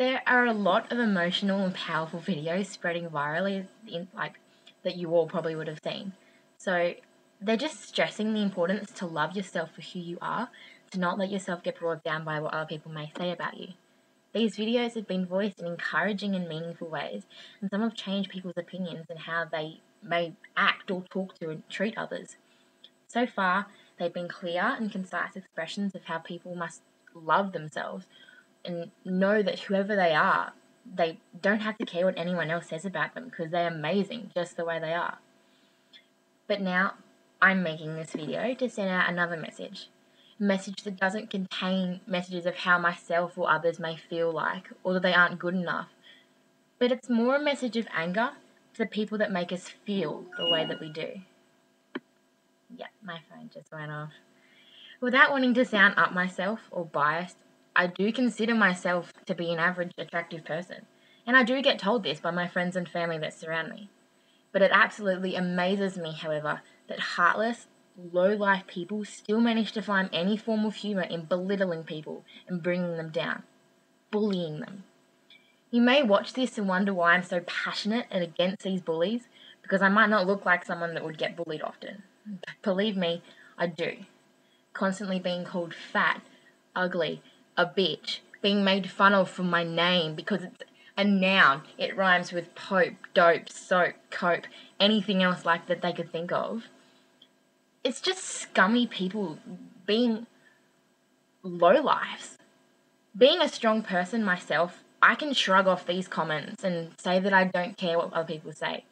There are a lot of emotional and powerful videos spreading virally that you all probably would have seen. So they're just stressing the importance to love yourself for who you are, to not let yourself get brought down by what other people may say about you. These videos have been voiced in encouraging and meaningful ways, and some have changed people's opinions and how they may act or talk to and treat others. So far, they've been clear and concise expressions of how people must love themselves and know that whoever they are, they don't have to care what anyone else says about them because they're amazing just the way they are. But now, I'm making this video to send out another message. A message that doesn't contain messages of how myself or others may feel like, or that they aren't good enough. But it's more a message of anger to the people that make us feel the way that we do. Yeah, my phone just went off. Without wanting to sound up myself or biased, I do consider myself to be an average attractive person. And I do get told this by my friends and family that surround me. But it absolutely amazes me, however, that heartless, low-life people still manage to find any form of humour in belittling people and bringing them down, bullying them. You may watch this and wonder why I'm so passionate and against these bullies, because I might not look like someone that would get bullied often. But believe me, I do. Constantly being called fat, ugly, a bitch, being made fun of for my name because it's a noun. It rhymes with pope, dope, soap, cope, anything else like that they could think of. It's just scummy people being lowlifes. Being a strong person myself, I can shrug off these comments and say that I don't care what other people say.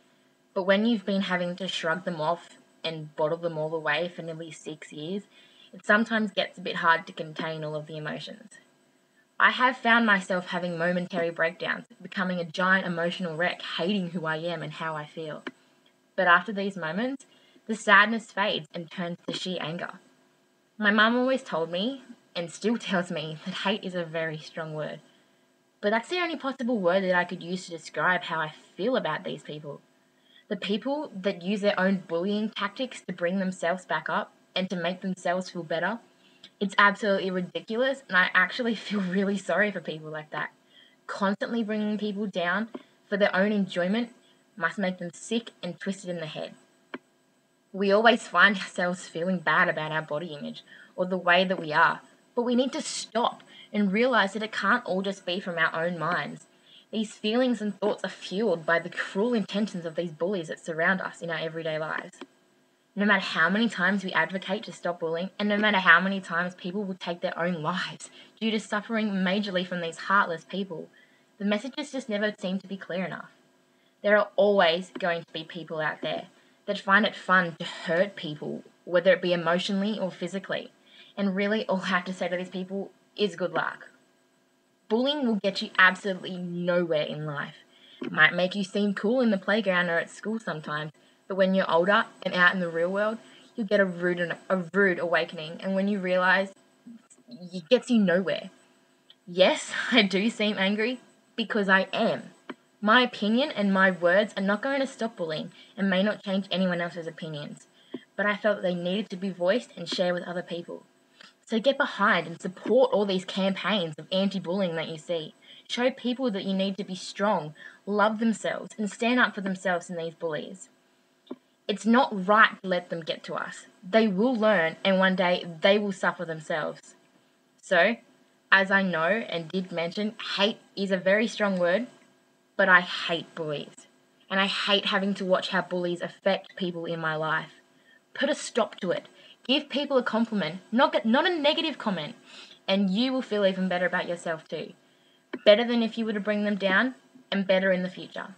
But when you've been having to shrug them off and bottle them all away for nearly 6 years, it sometimes gets a bit hard to contain all of the emotions. I have found myself having momentary breakdowns, becoming a giant emotional wreck, hating who I am and how I feel. But after these moments, the sadness fades and turns to sheer anger. My mum always told me, and still tells me, that hate is a very strong word. But that's the only possible word that I could use to describe how I feel about these people. The people that use their own bullying tactics to bring themselves back up and to make themselves feel better, it's absolutely ridiculous, and I actually feel really sorry for people like that. Constantly bringing people down for their own enjoyment must make them sick and twisted in the head. We always find ourselves feeling bad about our body image or the way that we are, but we need to stop and realize that it can't all just be from our own minds. These feelings and thoughts are fueled by the cruel intentions of these bullies that surround us in our everyday lives. No matter how many times we advocate to stop bullying, and no matter how many times people will take their own lives due to suffering majorly from these heartless people, the messages just never seem to be clear enough. There are always going to be people out there that find it fun to hurt people, whether it be emotionally or physically. And really, all I have to say to these people is good luck. Bullying will get you absolutely nowhere in life. It might make you seem cool in the playground or at school sometimes, but when you're older and out in the real world, you'll get a rude awakening, and when you realize it gets you nowhere. Yes, I do seem angry, because I am. My opinion and my words are not going to stop bullying and may not change anyone else's opinions, but I felt that they needed to be voiced and shared with other people. So get behind and support all these campaigns of anti-bullying that you see. Show people that you need to be strong, love themselves, and stand up for themselves in these bullies. It's not right to let them get to us. They will learn, and one day they will suffer themselves. So, as I know and did mention, hate is a very strong word, but I hate bullies. And I hate having to watch how bullies affect people in my life. Put a stop to it. Give people a compliment, not a negative comment, and you will feel even better about yourself too. Better than if you were to bring them down, and better in the future.